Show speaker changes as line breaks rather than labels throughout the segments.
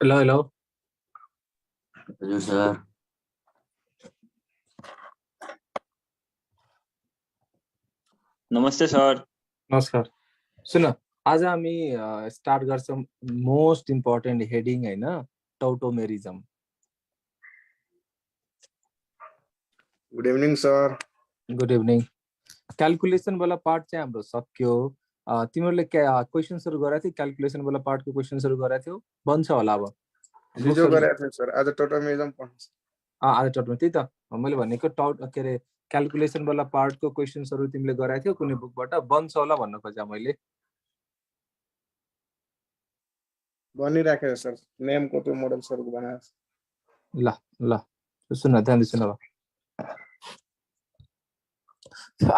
Hello, hello.
Hello, sir.
नमस्ते sir.
नमस्कार. सुन आज हामी स्टार्ट गर्छौं मोस्ट इम्पोर्टेन्ट हेडिङ हैन tautomerism.
Good evening sir.
Good evening. Calculation वाला पार्ट चाहिँ हाम्रो सक्यो. तिमीहरूले क्वेशन्सहरु गराएको थियो? क्याल्कुलेसन वाला पार्टको क्वेशन्सहरु गराएको थियो? बन्छ होला अब.
हिजो गराएको थियो सर, आज टोटोमेरिजम पढ्छु.
आज टोटोमेरिजम त्यही त मैले भनेको के रे क्याल्कुलेसन वाला पार्टको क्वेशन्सहरु तिमीले गराएको थियो कुनै बुकबाट? बन्छ होला भन्न खोजे मैले.
बनिराखेको सर, नेमको त्यो मोडल्सहरु बनाएको.
ल ल सुन ध्यान सुन.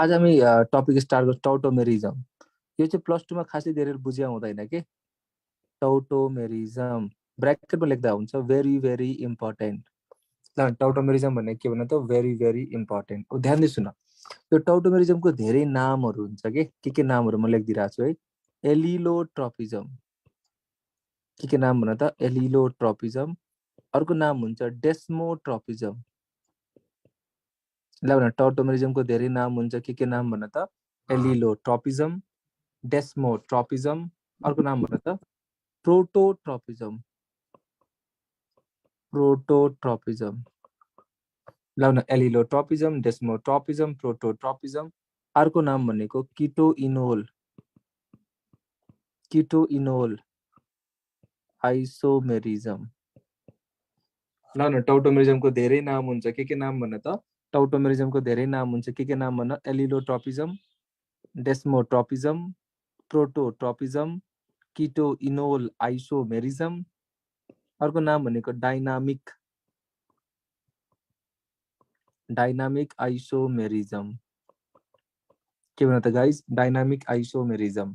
आज हामी टपिक स्टार्ट गर्छौं टौटोमेरिजम. यो चाहिँ प्लस 2 मा खासै धेरै बुझ्या हुँदैन के. टौटोमेरिजम ब्र्याकेटमा लेख्दा हुन्छ भेरी भेरी इम्पोर्टेन्ट. ल टौटोमेरिजम भन्ने के भन्नु त भेरी भेरी इम्पोर्टेन्ट. ध्यान दे सुन. यो टौटोमेरिजमको धेरै नामहरु हुन्छ के नामहरु म लेखिदिरा छु है. एलिलोट्रोपिजम. के नाम भन त एलिलोट्रोपिजम. अर्को नाम हुन्छ डेस्मोट्रोपिजम. ल भन टौटोमेरिजमको धेरै नाम हुन्छ के नाम भन त एलिलोट्रोपिजम, डेस्मोट्रोपिजम. अर्को नाम भन त प्रोटोट्रोपिजम. प्रोटोट्रोपिजम. ल भन एलिलोट्रोपिजम, डेस्मोट्रोपिजम, प्रोटोट्रोपिजम. अर्को नाम भनेको कीटोइनोल. कीटोइनोल आइसोमेरिजम. ल टौटोमेरिजमको धेरै नाम हुन्छ के नाम भन त टौटोमेरिजमको धेरै नाम हुन्छ के नाम भन. Allotropism, desmotropism, prototropism, keto enol isomerism. अर्को नाम भनेको डाइनामिक आइसोमेरिजम. के भन त गाइस डाइनामिक आइसोमेरिजम.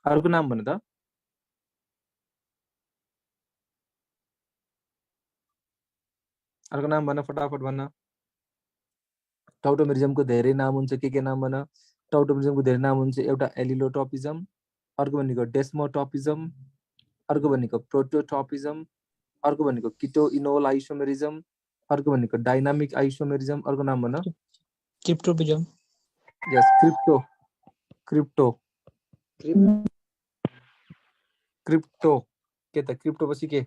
अर्को नाम भन त अर्को नाम भन फटाफट भन. टौटोमेरिजमको धेरै नाम हुन्छ के नाम भन. टौटोमेरिजमको धेरै नाम हुन्छ एउटा एलिलोट्रोपिजम, अर्को भनेको डेस्मोट्रोपिजम, अर्को भनेको प्रोटोट्रोपिजम, अर्को भनेको कीटोइनोल आइसोमेरिजम, अर्को भनेको डाइनामिक आइसोमेरिजम. अर्को नाम भन.
क्रिप्टोपिजम.
यस क्रिप्टो. के त क्रिप्टो पछि के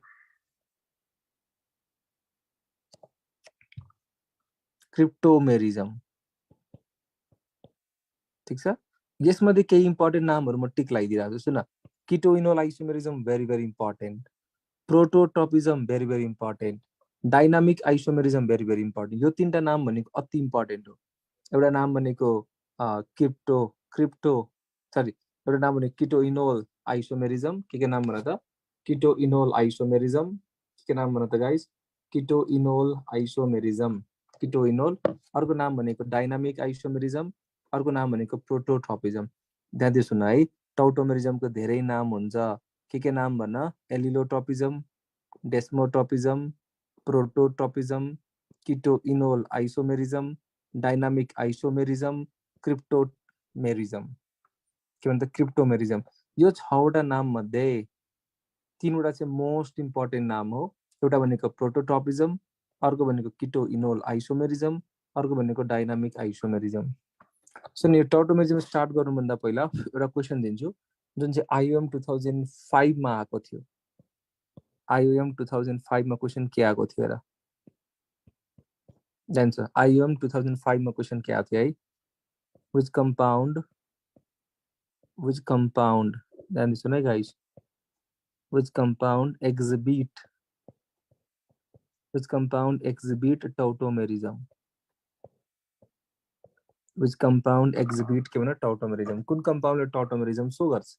क्रिप्टोमेरिजम. ठीक छ. यसमध्ये केही इम्पोर्टेन्ट नामहरु म टिक लगाइदिरहेको छु. सुन keto enol isomerism very very important. Prototropism very very important. Dynamic isomerism very very important. यो तीनटा नाम भनेको अति इम्पोर्टेन्ट हो. एउटा नाम भनेको एउटा नाम भनेको कीटोइनोल आइसोमेरिजम. के नाम भन त कीटोइनोल आइसोमेरिजम. के नाम भन त गाइस कीटोइनोल आइसोमेरिजम. कीटोइनोल. अर्को नाम भनेको डाइनामिक आइसोमेरिजम. अर्को नाम भनेको प्रोटोट्रोपिजम. ध्यान दिएर सुन है. टौटोमेरिजमको धेरै नाम हुन्छ के नाम भन. Allotropism, desmotropism, prototropism, keto enol isomerism, dynamic isomerism, क्रिप्टोमेरिजम. के भन्छ क्रिप्टोमेरिजम. यो 6 वटा नाम मध्ये 3 वटा चाहिँ मोस्ट इम्पोर्टेन्ट नाम हो. एउटा भनेको प्रोटोट्रोपिजम, अर्को भनेको कीटोइनोल आइसोमेरिजम, अर्को भनेको डाइनामिक आइसोमेरिजम. सो यो टौटोमेरिजम स्टार्ट गर्नुभन्दा पहिला एउटा क्वेशन दिन्छु जुन चाहिँ आइओएम 2005 मा आएको थियो. आइओएम 2005 मा क्वेशन के आएको थियो र जान्छ. आइओएम 2005 मा क्वेशन के आएको थियो है. which compound ध्यान सुन है guys. which compound exhibit tautomerism. which compound exhibit के भन tautomerism. कुन compound tautomerism सो गर्छ.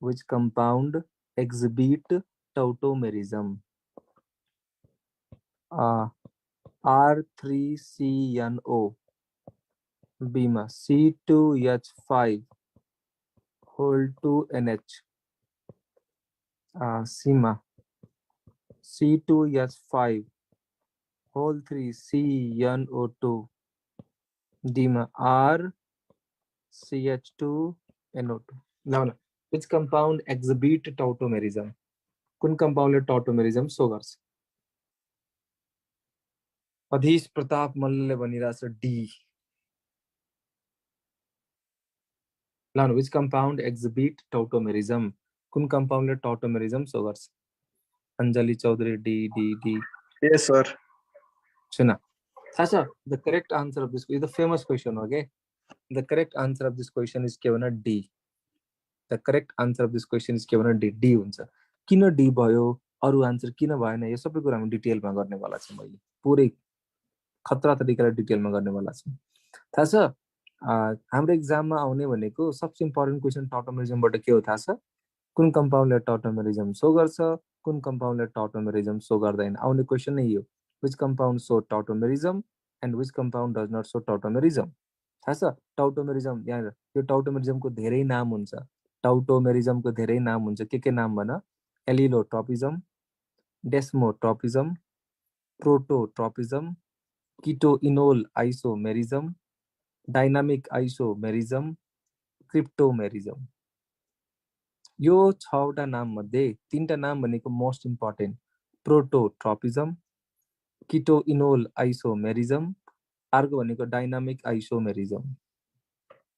which compound exhibit tautomerism. R3CNO, B मा C2H5 whole 2NH, C मा C2H5 whole 3 CnO2, D मा RCH2NO2. Now which compound exhibit tautomerism. कुन कम्पाउन्डले tautomerism show गर्छ? अधीश प्रताप मल्लले भनिरहेछ डी। ल विच कम्पाउन्ड एक्जिबिट टोटोमेरिजम? कुन कम्पाउन्डले टोटोमेरिजम सो गर्छ? Anjali Chaudhary D D D.
Yes, sir.
सुन थाहा छ the correct answer of this, यो त फेमस क्वेसन हो के। The correct answer of this question is के भन D. The correct answer of this question is के भन डी। डी हुन्छ। किन डी भयो, अरू आन्सर किन भएन, यो सबै कुरा हामी डिटेलमा गर्नेवाला छु। मैले पुरै खतरा तरिकाले डिटेलमा गर्नेवाला छु। थाहा छ हाम्रो एक्जाममा आउने भनेको सबसे इम्पोर्टेन्ट क्वेसन टोटोमेरिजमबाट के हो थाहा छ? कुन कम्पाउन्डले टोटोमेरिजम सो गर्छ, कुन कम्पाउन्डले टोटोमेरिजम सो गर्दैन? आउने क्वेसन नै यो। Which compound show tautomerism and which compound does not show tautomerism? थाहा छ टोटोमेरिजम, यहाँ यो टोटोमेरिजमको धेरै नाम हुन्छ। टोटोमेरिजमको धेरै नाम हुन्छ। के नाम भन? Allotropism, desmotropism, prototropism, keto enol isomerism, dynamic isomerism, cryptomerism. यो 6वटा नाम मध्ये 3टा नाम भनेको most important. Prototropism, keto enol isomerism, अर्को भनेको डाइनामिक आइसोमेरिजम।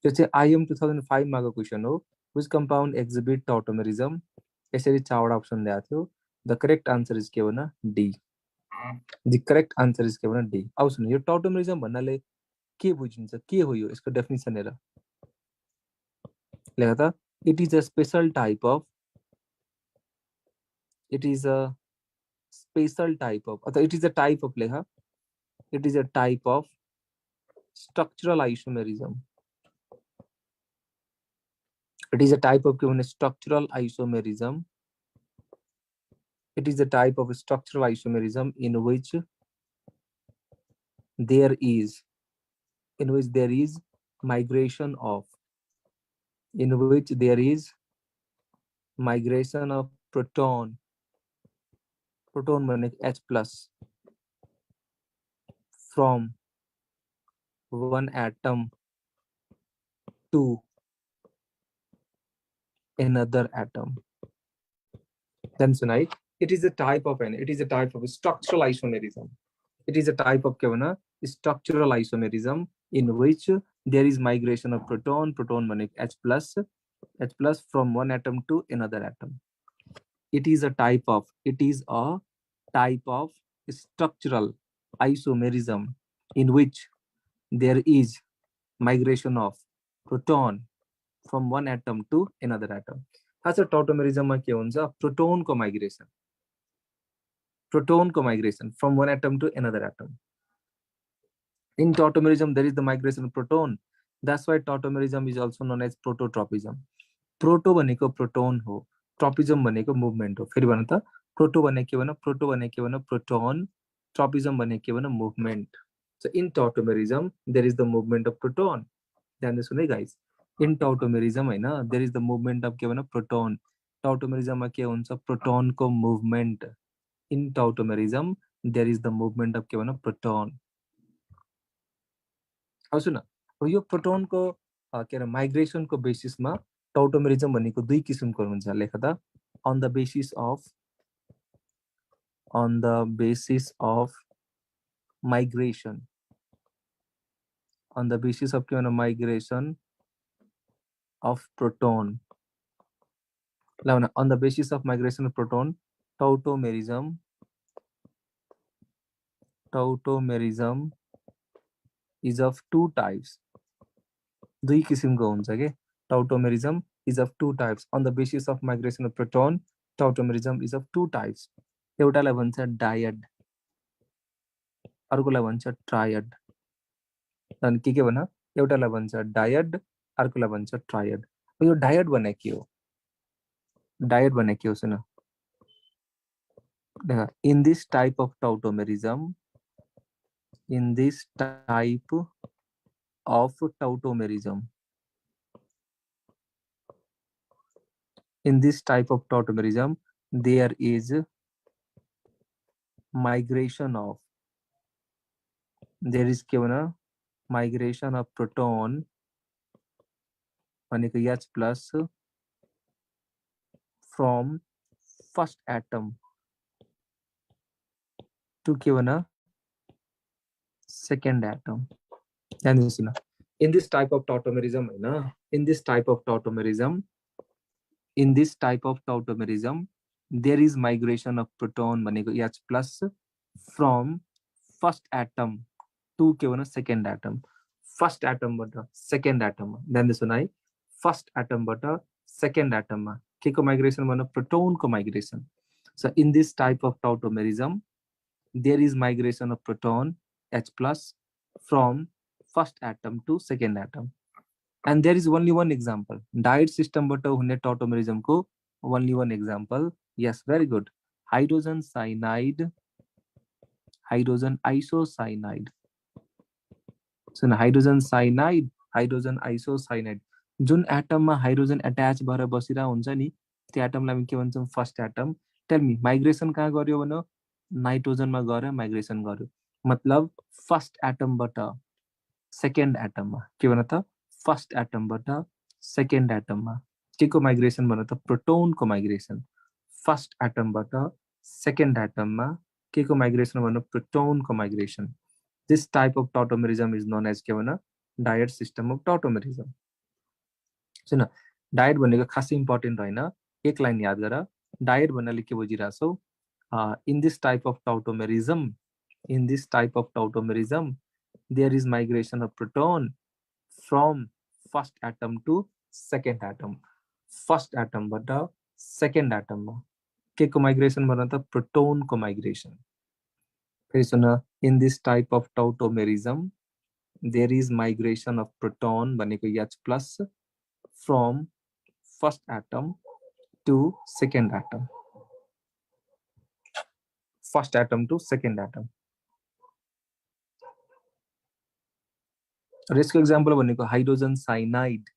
त्यो चाहिँ आइएम 2005 माको क्वेसन हो। Which compound exhibit tautomerism? यसरी 4वटा अप्सन दिएको थियो। द करेक्ट आन्सर इज के भन D. The correct answer is के भन डी। आउ सुन यो टोटोमेरिजम भन्नाले के बुझिन्छ, के हो यो, यसको डेफिनेसन हेर। लेख त it is a special type of, it is a special type of, अथवा it is a type of, लेख it is a type of structural isomerism. It is a type of structural isomerism. It is a type of structural isomerism in which there is migration of, proton H plus from one atom to another atom. Then tonight it is a type of structural isomerism. It is a type of structural isomerism in which there is migration of proton H plus from one atom to another atom. It is a type of structural isomerism in which there is migration of proton from one atom to another atom. As a tautomerism के हुन्छ? proton को migration from one atom to another atom. In tautomerism there is the migration of proton. That's why tautomerism is also known as prototropism. Proto भनेको proton हो, tropism भनेको movement हो। फेरि भन त proto भनेको के भन? proto भनेको के भन? proton, tropism भनेको के भन? movement. So in tautomerism there is the movement of proton. ध्यान दे सुन है guys. In tautomerism हैन, there is the movement of के भन? proton. tautomerism मा के हुन्छ? proton को movement. In tautomerism there is the movement of के भन? proton. अब सुन यो प्रोटोन को के अरे माइग्रेसन को बेसिसमा टोटोमेरिजम भनेको दुई किसिमको हुन्छ। लेख त on the basis of migration, on the basis of migration of proton. On the basis of migration of proton, tautomerism is of two types. दुई किसिमको हुन्छ के tautomerism is of two types. On the basis of migration of proton, tautomerism is of two types. एउटालाई भन्छ died, अर्कोलाई भन्छ triad. अनि के भन? एउटालाई भन्छ डायड, अर्कोलाई भन्छ ट्रायड। यो डायड भनेको के हो? डायड भनेको के हो सुन? In this type of tautomerism, there is migration of, migration of proton भनेको H plus from first atom to के भन सेकेन्ड एटम ध्यान दिनुहोस् न in this type of tautomerism हैन in this type of tautomerism there is migration of proton भनेको H plus from first atom to के भन second atom first atom बाट second atom मा ध्यान दिनुहोस् न है first atom बाट second atom मा के को migration भन proton को migration so in this type of tautomerism there is migration of proton H plus from first atom to second atom and there is only one example diode system बाट हुने tautomerism को only one example yes very good hydrogen cyanide hydrogen isocyanide so hydrogen cyanide hydrogen isocyanide जुन atom मा hydrogen attach भएर बसिरा हुन्छ नि त्यो एटमलाई हामी के भन्छौं first atom tell me migration कहाँ गर्यो भन नाइट्रोजन मा गएर माइग्रेसन गर्यो मतलब फर्स्ट एटम बाट सेकेन्ड एटम मा के भन त फर्स्ट एटम बाट सेकेन्ड एटम मा के को माइग्रेसन भन त प्रोटोन को माइग्रेसन फर्स्ट एटम बाट सेकेन्ड एटम मा के को माइग्रेसन भन प्रोटोन को migration this type of tautomerism is known as के भन डायड सिस्टम अफ टॉटोमेरिज्म सुन डायड भनेको खासै इम्पोर्टेन्ट हैन एक लाइन याद गर डायड भन्नाले के बुझिराछौ in this type of tautomerism there is migration of proton from first atom to second atom first atom बाट second atom मा के को माइग्रेसन भन त प्रोटोन को माइग्रेसन फेरि सुन in this type of tautomerism there is migration of proton भनेको H plus from first atom to second atom first atom to second atom यसको एक्जाम्पल भनेको हाइड्रोजन साइनाइड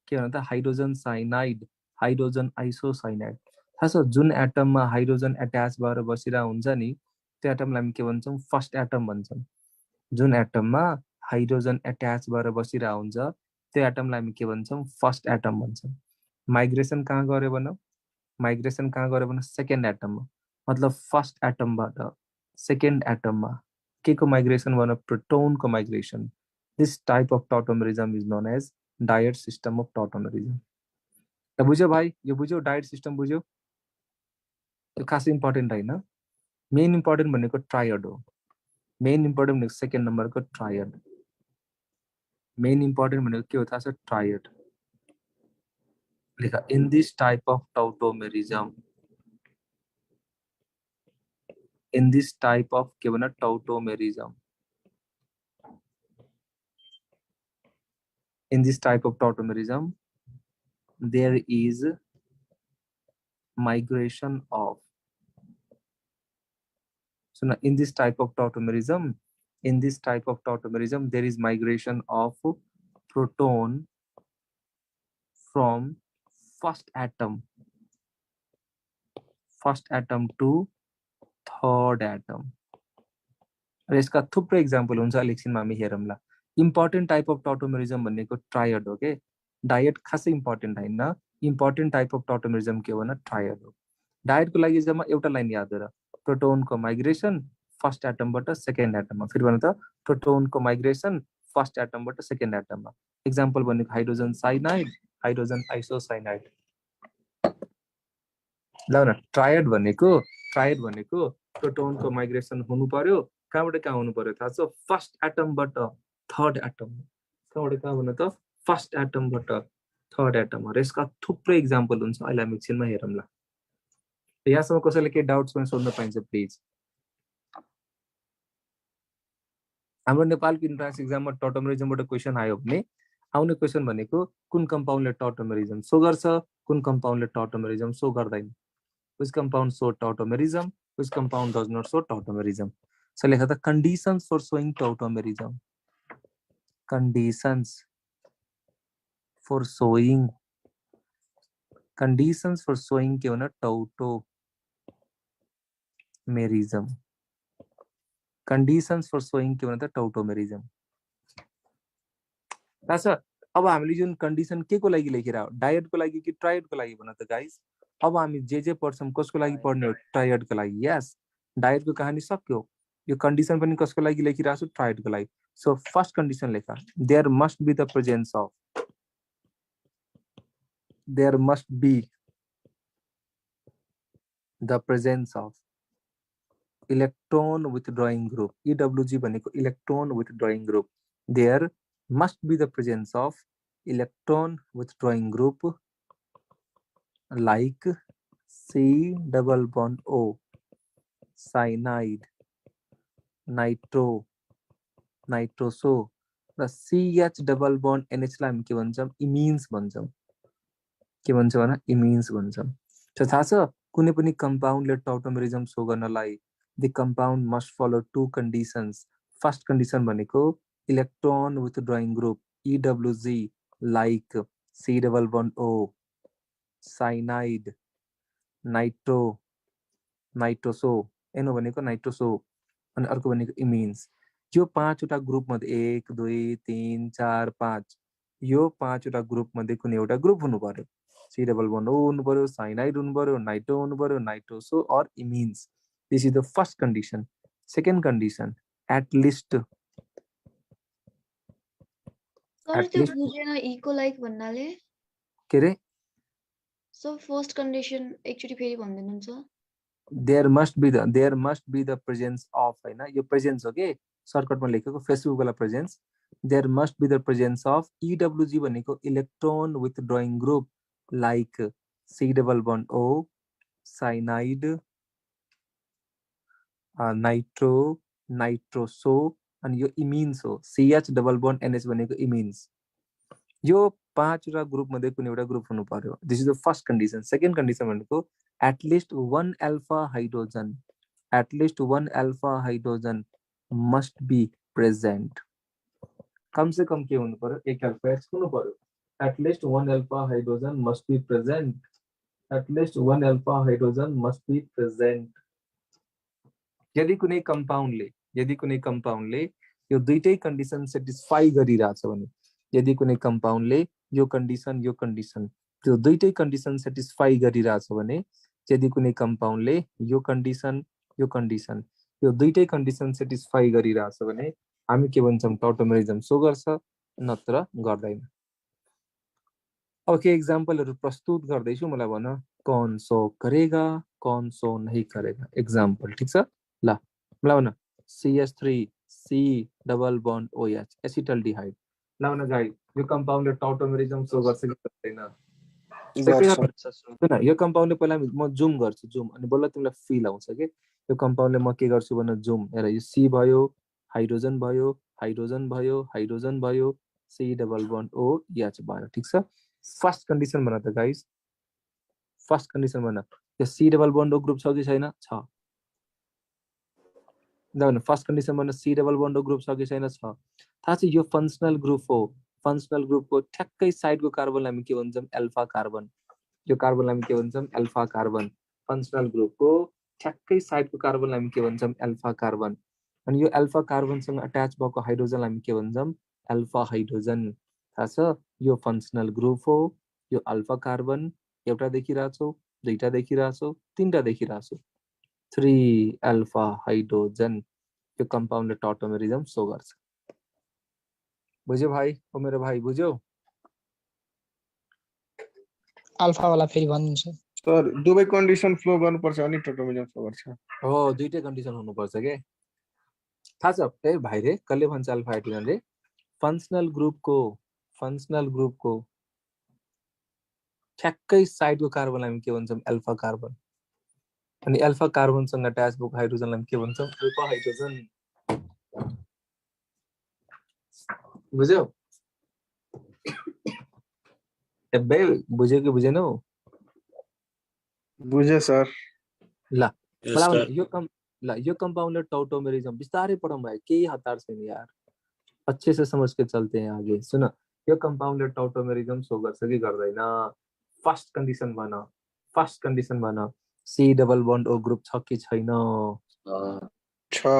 के भन्छ त हाइड्रोजन साइनाइड हाइड्रोजन आइसोसाइनाइड थाहा छ जुन एटममा हाइड्रोजन अट्याच भएर बसिरा हुन्छ नि त्यो एटमलाई हामी के भन्छौं फर्स्ट एटम भन्छौं जुन एटममा हाइड्रोजन अट्याच भएर बसिरा हुन्छ त्यो एटमलाई हामी के भन्छौं फर्स्ट एटम भन्छौं माइग्रेसन कहाँ गर्यो भन सेकेन्ड एटममा मतलब फर्स्ट एटमबाट सेकेन्ड एटममा के को माइग्रेसन भन प्रोटोन को migration This type of tautomerism is known as diode system of tautomerism. त बुझ्यो भाइ यो बुझ्यो डायड सिस्टम बुझ्यो त्यो खास इम्पोर्टेन्ट हैन मेन इम्पोर्टेन्ट भनेको ट्रायड हो मेन इम्पोर्टेन्ट भनेको सेकेन्ड नम्बरको ट्रायड मेन इम्पोर्टेन्ट भनेको के हो थाहा छ ट्रायड लेख in this type of tautomerism in this type of के भन टौटोमेरिज्म in this type of tautomerism there is migration of so now in this type of tautomerism there is migration of proton from first atom to third atom र यसका थुप्रै example हुन्छ एकछिनमा हामी हेरौँला important type of टौटोमेरिज्म भनेको triad हो के died खासै इम्पोर्टेन्ट हैन इम्पोर्टेन्ट टाइप अफ टौटोमेरिज्म के हो भने ट्रायड हो डायडको लागि जम्मा एउटा लाइन याद गर प्रोटोनको माइग्रेसन फर्स्ट एटमबाट सेकेन्ड एटममा फेरि भन त प्रोटोनको माइग्रेसन फर्स्ट एटमबाट सेकेन्ड एटममा एक्जाम्पल भनेको हाइड्रोजन साइनाइड हाइड्रोजन आइसोसाइनाइड ल न ट्रायड भनेको प्रोटोनको माइग्रेसन हुनु पर्यो कहाँबाट कहाँ हुनु पर्यो थाहा छ फर्स्ट एटमबाट थर्ड एटम कहाँबाट कहाँ भन त फर्स्ट एटमबाट थर्ड एटम र यसका थुप्रै एक्जाम्पल हुन्छ अहिले हामी एकछिनमा हेरौँला यहाँसम्म कसैले केही डाउट्स पनि सोध्न पाइन्छ प्लिज हाम्रो नेपालको इन्ट्रान्स एक्जाममा टौटोमेरिज्मबाट क्वेसन आयो भने आउने क्वेसन भनेको कुन कम्पाउन्डले टौटोमेरिज्म सो गर्छ कुन कम्पाउन्डले टौटोमेरिज्म सो गर्दैन which compound show tautomerism which compound does not show tautomerism so लेखा त conditions for showing tautomerism conditions for showing के हो न tautomerism conditions for showing के हो न त tautomerism थाहा छ अब हामीले जुन कन्डिसन के को लागि लेखेर डायड को लागि कि ट्रायड को लागि भन त गाइस अब हामी जे पढ्छौं कसको लागि पढ्ने हो ट्रायडको लागि यस डायटको कहानी सक्यो यो कन्डिसन पनि कसको लागि लेखिरहेको छु ट्रायडको लागि सो फर्स्ट कन्डिसन लेख there must be the presence of there must be the presence of electron withdrawing group EWG भनेको electron withdrawing group there must be the presence of electron withdrawing group like C double bond O cyanide nitroso र CH double bond NH लाई हामी के भन्छौं इमिन्स भन्छौं के भन्छ भने इमिन्स भन्छौं त थाहा छ कुनै पनि कम्पाउन्डले टोटोमेरिजम शो गर्नलाई the compound must follow two conditions first condition भनेको electron withdrawing group EWG like C double bond O cyanide nitroso NO भनेको नाइट्रोसो अनि अर्को भनेको इमिन्स यो पाँचवटा ग्रुप मध्ये 1 2 3 4 5 यो पाँचवटा ग्रुप मध्ये कुनै एउटा ग्रुप हुनु पर्यो C double bond O हुनु पर्यो cyanide हुनु पर्यो नाइट्रो हुनु पर्यो नाइट्रोसो और imines this is the first condition second condition at least
sir त्यो बुझेन इको लाइक भन्नाले
के रे
सो फर्स्ट कन्डिसन एकचोटी फेरि भन्दिनुहुन्छ
there must be the presence of हैन यो प्रेजेन्स हो के सर्टकटमा लेखेको फेसबुक वाला presence there must be the presence of EWG भनेको electron withdrawing group like C double bond O cyanide nitroso अनि यो इमिन्स हो CH double bond NH भनेको इमिन्स यो पाँचवटा ग्रुप मध्ये कुनै एउटा ग्रुप हुनु पर्यो this is the first condition second condition भनेको at least one alpha hydrogen must be present कम से कम के हुनु पर्यो एक अल्फा H हुनु पर्यो at least one alpha hydrogen must be present यदि कुनै कम्पाउन्डले यो दुईटै कन्डिसन सेटिस्फाई गरिरहेछ भने यदि कुनै कम्पाउन्डले यो कन्डिसन त्यो दुईटै कन्डिसन सेटिस्फाई गरिरहेछ भने यदि कुनै कम्पाउन्डले यो कन्डिसन यो दुईटै कन्डिसन सेटिस्फाई गरिरहेछ भने हामी के भन्छौं टोटोमेरिजम सो गर्छ नत्र गर्दैन अब के एग्जाम्पलहरु प्रस्तुत गर्दैछु मलाई भन कौन सो करेगा कौन सो नहीं करेगा एग्जाम्पल ठीक छ ल मलाई भन CH3 C double bond OH acetaldehyde ल भन गाइस यो कम्पाउन्डले टोटोमेरिजम सो गर्छ कि गर्दैन यो कम्पाउन्डले पहिला म जुम गर्छु अनि बल्ल तिमीलाई फिल आउँछ के यो कम्पाउन्डले म के गर्छु भने जुम हेर यो C भयो हाइड्रोजन भयो C डबल बन्ड OH भयो ठीक छ फर्स्ट कंडीशन बना था गाइस फर्स्ट कंडीशन बना यो C double bond O group छ कि छैन छ ल फर्स्ट कंडीशन बना C double bond O group छ कि छैन छ थाहा छ यो फंक्शनल ग्रुप हो फंक्शनल ग्रुपको ठ्याक्कै साइडको कार्बनलाई हामी के भन्छौं अल्फा कार्बन यो कार्बनलाई हामी के भन्छौं अल्फा कार्बन फंक्शनल ग्रुपको ठ्याक्कै साइडको कार्बनलाई हामी के भन्छौं अल्फा कार्बन अनि यो अल्फा कार्बनसँग अट्याच भएको हाइड्रोजनलाई हामी के भन्छौं अल्फा हाइड्रोजन थाहा छ यो फंक्शनल ग्रुप हो यो अल्फा कार्बन एउटा देखिराछौ दुईटा देखिराछौ तीनटा देखिराछौ 3 अल्फा हाइड्रोजन यो कम्पाउन्डले टोटोमेरिजम सो गर्छ बुझ्यो भाइ ओ मेरो भाइ बुझ्यो
अल्फा वाला फेरि भन्नुहुन्छ
सर दुवै कन्डिसन फ्लो गर्नुपर्छ अनि टोटोमेरिजम फ्लो गर्छ
हो दुईटै कन्डिसन हुनुपर्छ के थाहा छ ए भाइ रे कसले भन्छ अल्फा हाइड्रोजनले फंक्शनल ग्रुपको ठ्याक्कै साइडको कार्बनलाई हामी के भन्छौं अल्फा कार्बन अनि अल्फा कार्बनसँग अट्याच भएको हाइड्रोजनलाई हामी के भन्छौं अल्फा हाइड्रोजन बुझ्यौ ए बे बुझ्यो कि बुझेनौ
बुझे सर
ल यो कम्पाउन्डले टोटोमेरिजम बिस्तारै पढौं भाइ केही हतार छैन यार अच्छे से समझ के चलते हैं आगे सुन यो कम्पाउन्डले टोटोमेरिजम सो गर्छ कि गर्दैन फर्स्ट कन्डिसन भन C double bond O group छ कि छैन
छ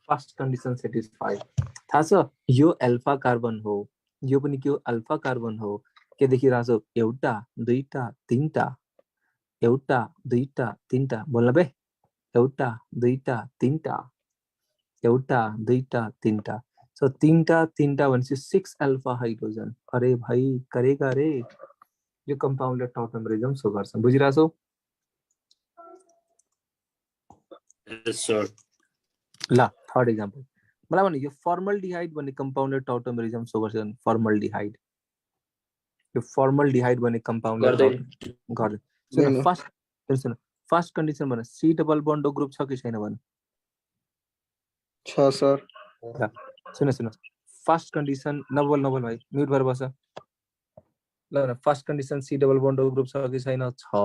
फर्स्ट कन्डिसन सेटिस्फाई थाहा छ यो अल्फा कार्बन हो यो पनि के हो अल्फा कार्बन हो के देखिराछौ एउटा दुईटा तीनटा एउटा दुईटा तीनटा बोल्न बे एउटा दुईटा तीनटा एउटा दुईटा तीनटा सो तीनटा भनेपछि 6 अल्फा हाइड्रोजन अरे भाइ करेगा रे यो कम्पाउन्डेड टर्टमेरिजम सो गर्छ बुझिरहेछौ
Yes, sir.
ल थर्ड एक्जाम्पल मलाई भने यो फर्मल्डिहाइड भन्ने कम्पाउन्डेड टर्टमेरिजम सो गर्छ फर्मल्डिहाइड यो फर्मल्डिहाइड भन्ने कम्पाउन्डेड गर्दैन सुन फर्स्ट फर्स्ट कन्डिसन भन सी डबल बन्डो ग्रुप छ कि छैन भन
छ सर
सुन फर्स्ट कन्डिसन नबोल भाइ म्युट भएर बस ल first condition C double bond O group छ कि छैन छ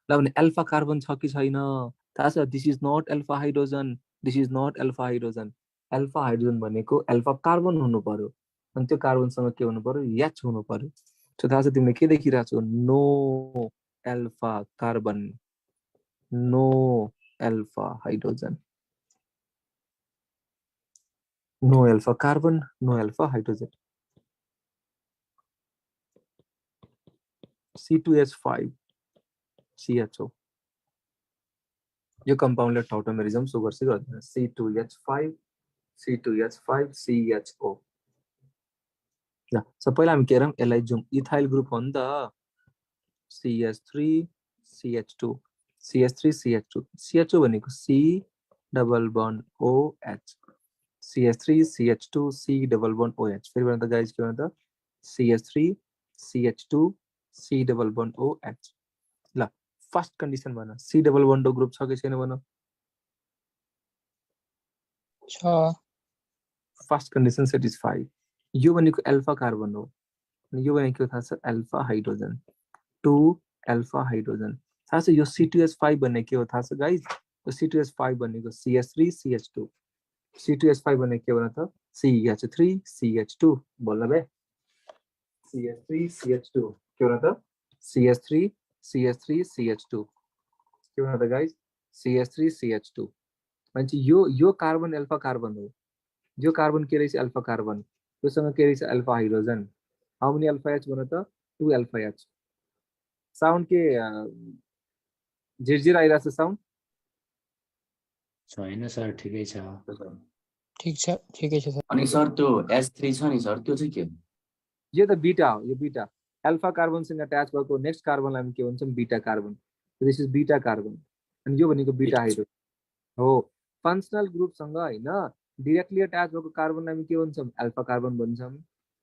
ल भने अल्फा कार्बन छ कि छैन थाहा छ this is not alpha hydrogen this is not alpha hydrogen alpha hydrogen भनेको अल्फा कार्बन हुनु पर्यो अनि त्यो कार्बनसँग के हुनु पर्यो एच हुनु पर्यो सो थाहा छ तिमीले के देखिरहेछौ no alpha carbon no alpha hydrogen no alpha carbon no alpha hydrogen C2H5 CHO यो कम्पाउन्डले टर्टमेरिजम सो गर्छ गर्दैन C2H5 C2H5 CHO ल सो पहिला हामी के गरौँ यसलाई जुम इथाइल ग्रुप हो नि त CH3 CH2 CH3 CH2 CHO भनेको C double bond OH CH3 CH2 C double bond OH फेरि भन त गाइस के भन त CH3 CH2 C double bond OH ल फर्स्ट कन्डिसन भन C डबल बन्डो ग्रुप छ कि छैन भन
छ
फर्स्ट कन्डिसन सेटिस्फाई यो भनेको अल्फा कार्बन हो अनि यो भनेको थाहा छ अल्फा हाइड्रोजन 2 अल्फा हाइड्रोजन थाहा छ यो C2H5 भन्ने के हो थाहा छ गाइस यो C2H5 भनेको CH3 CH2 C2H5 भन्ने के भन त CH3 CH2 बोल्न बे CH3 CH2 के भन त CH3 CH3 CH2 के भन त गाइस CH3 CH2 भनेपछि यो कार्बन अल्फा कार्बन हो यो कार्बन के रहेछ अल्फा कार्बन योसँग के रहेछ alpha hydrogen how many alpha H भन त 2 अल्फा एच साउन्ड के झिरझिर आइरहेछ साउन्ड
छैन सर ठिकै छ
ठिक छ ठिकै छ सर
अनि सर त्यो S3 छ नि सर त्यो चाहिँ के हो
यो त बीटा हो यो बीटा अल्फा कार्बनसँग अट्याच भएको नेक्स्ट कार्बनलाई हामी के भन्छौँ beta carbon this is beta carbon अनि यो भनेको बीटा हाइड्रोजन हो फङ्सनल ग्रुपसँग हैन डाइरेक्टली अट्याच भएको कार्बनलाई हामी के भन्छौँ अल्फा कार्बन भन्छौँ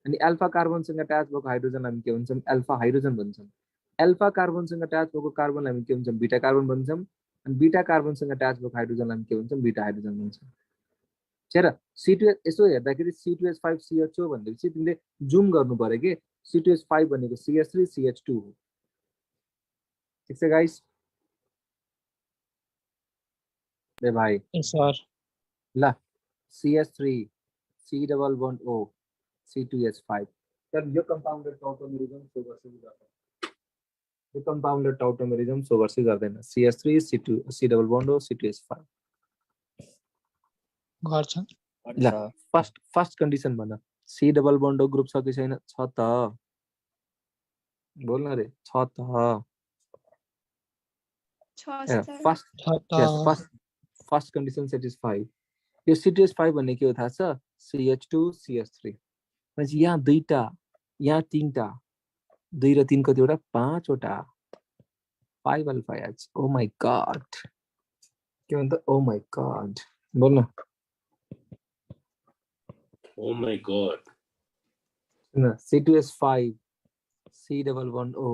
अनि अल्फा कार्बनसँग अट्याच भएको हाइड्रोजनलाई हामी के भन्छौँ अल्फा हाइड्रोजन भन्छौँ अल्फा कार्बनसँग अट्याच भएको कार्बनलाई हामी के भन्छौँ बीटा कार्बन भन्छौँ अनि बीटा कार्बनसँग अट्याच भएको हाइड्रोजनलाई हामी के भन्छौँ बीटा हाइड्रोजन भन्छौँ हेर C2 यसो हेर्दाखेरि C2H5 CHO भनेपछि तिमीले जुम गर्नु पर्यो के C2H5 भनेको CH3 CH2 हो ठिक छ गाइस ले भाइ
सर
ल CH3 C double bond O C2H5 तर यो कम्पाउन्डेड टर्टमेरिजम सो गर्छ कि गर्दैन यो कम्पाउन्डेड टर्टमेरिजम सो गर्छ कि गर्दैन CH3 C2 C double bond O C2H5
गर्छ
ल फर्स्ट कन्डिसन भन C double bond O group छ कि छैन छ त बोल्न रे छ त फर्स्ट कन्डिसन सेटिस्फाई यो C2H5 भन्ने के हो थाहा छ CH2 CH3 भनेपछि यहाँ दुईटा यहाँ तीनटा 2 र 3 कतिवटा 5 वटा 5 alpha H oh my God के भन्छ ओ माय गॉड बोल्न
ओ माय गॉड
न C2H5 C double bond O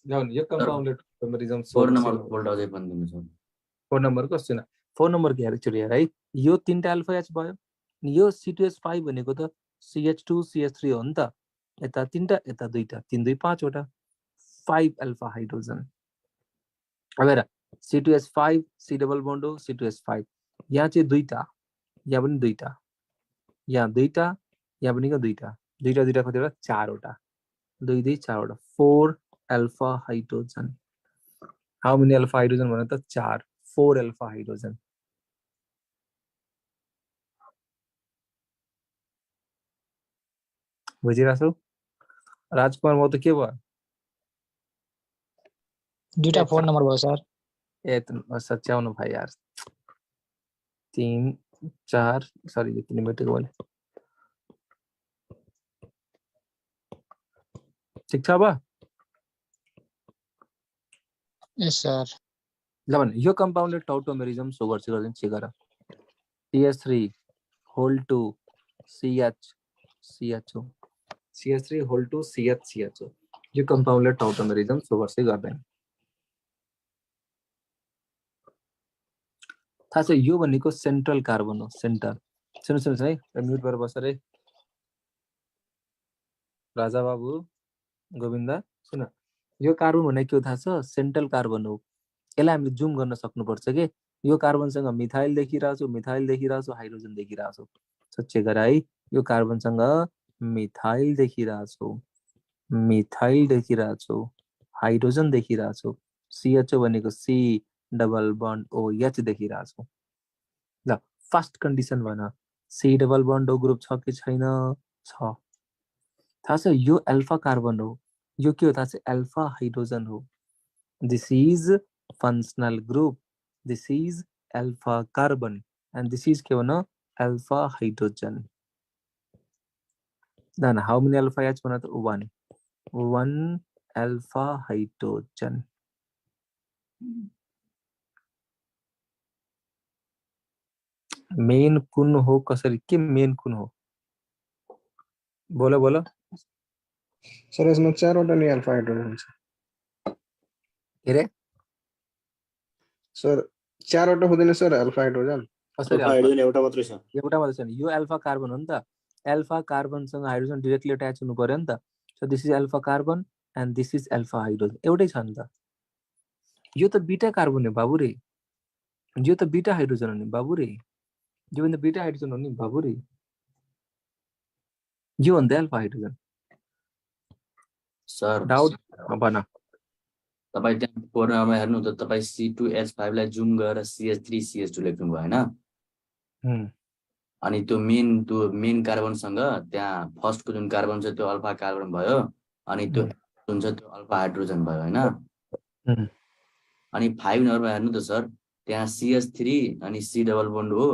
जाउन यो कम्पाउन्डेड टर्टमेरिजम
4 नम्बर बोल्ट अझै पनि दिनु सर
4 नम्बर कस्तो छैन 4 नम्बर के एकचोटि हेर है यो तीनटा अल्फा एच भयो अनि यो C2H5 भनेको त CH2 CH3 हो नि त यता तीनटा यता दुईटा 3 2 5 वटा 5 अल्फा हाइड्रोजन अब हेर C2H5 C double bond O C2H5 यहाँ चाहिँ दुईटा यहाँ पनि दुईटा यहाँ दुईटा यहाँ पनि दुईटा दुईटा दुईटा कतिवटा 4 वटा 2 2 4 वटा 4 alpha hydrogen how many alpha hydrogen भन त 4 4 अल्फा हाइड्रोजन बुझिरहेछौ राजकुमार म त के भयो
दुईटा 4 नम्बर भयो सर
ए सच्याउनु भाइ यार 3 4 सरी यो किन मेटेको मैले ठिक छ अब
यस सर
ल भने यो कम्पाउन्डले टौटोमेरिजम सो गर्छ गर्दैन चेक गर CH3 whole 2 CH CHO CH3 whole 2 CH CHO यो कम्पाउन्डले टौटोमेरिजम सो गर्छ गर्दैन थाहा छ यो भनेको सेन्ट्रल कार्बन हो सेन्टर सुन्नुस् है म्युट गरेर बस रे राजा बाबु गोविन्द सुन यो कार्बन भनेको के हो थाहा छ सेन्ट्रल कार्बन हो यसलाई हामीले जुम गर्न सक्नुपर्छ के यो कार्बनसँग मिथाइल देखिरहेको छु हाइड्रोजन देखिरहेको छु चेक गर है यो कार्बनसँग मिथाइल देखिरहेको छु हाइड्रोजन देखिरहेको छु CHO भनेको C डबल बन्ड OH देखिरहेको छु ल फर्स्ट कन्डिसन भन C double bond O group छ कि छैन छ थाहा छ यो अल्फा कार्बन हो यो के हो थाहा छ अल्फा हाइड्रोजन हो this is functional group this is alpha carbon and this is के भन alpha hydrogen then how many alpha H भन त 1 alpha hydrogen मेन कुन हो कसरी के मेन कुन हो बोलो बोलो
सर यसमा 4 वटा नि अल्फा हाइड्रोजन हुन्छ
के रे
सर 4 वटा हुँदैन सर अल्फा हाइड्रोजन
कसरी
हाइड्रोजन एउटा मात्रै छ
एउटा मात्रै छ नि यो अल्फा कार्बन हो नि त अल्फा कार्बनसँग हाइड्रोजन डाइरेक्टली अट्याच हुनु पर्यो नि त so this is alpha carbon and this is alpha hydrogen एउटै छ नि त यो त बीटा कार्बन हो बाबु रे यो त बीटा हाइड्रोजन हो नि बाबु रे यो भन्दा बीटा हाइड्रोजन हो नि बाबु रे यो भन्दा अल्फा हाइड्रोजन
सर
डाउट भन
तपाई त्यहाँ कोर्नरमा हेर्नु त तपाई C2H5 लाई जुम गरेर CH3CH2 लेख्नु भयो हैन अनि त्यो मेन कार्बनसँग त्यहाँ फर्स्टको जुन कार्बन छ त्यो अल्फा कार्बन भयो अनि त्यो जुन छ त्यो अल्फा हाइड्रोजन भयो हैन अनि 5 नम्बरमा हेर्नु त सर त्यहाँ CH3 अनि C डबल बन्ड हो